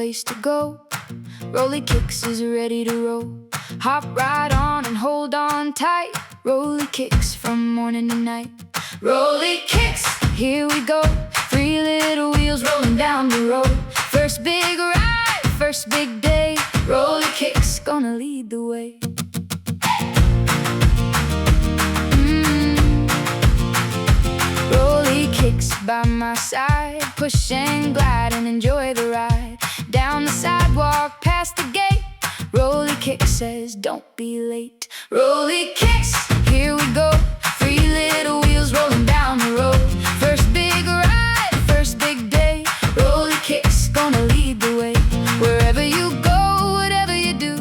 place to go. Rollie Kix is ready to roll. Hop right on and hold on tight. Rollie Kix from morning to night. Rollie Kix, here we go. 3 little wheels rolling down the road. First big ride, first big day. Rollie Kix gonna lead the way. Rollie Kix by my side. Push and glide and enjoy the ride. Down the sidewalk, past the gate. Rollie Kix says, don't be late. Rollie Kix, here we go. 3 little wheels rolling down the road. First big ride, first big day. Rollie Kix gonna lead the way. Wherever you go, whatever you do,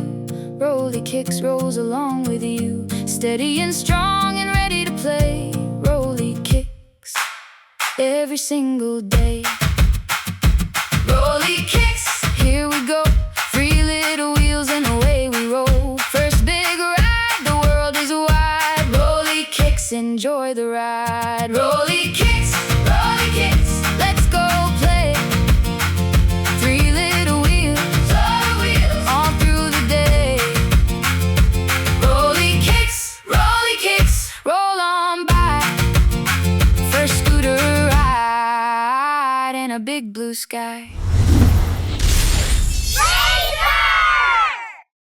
Rollie Kix rolls along with you. Steady and strong and ready to play. Rollie Kix every single day. Rollie Kix, here we go. 3 little wheels and away we roll. First big ride, the world is wide. Rollie Kix, enjoy the ride. Rollie Kix, let's go play. 3 little wheels, all through the day. Rollie Kix, roll on by. First scooter ride in a big blue sky.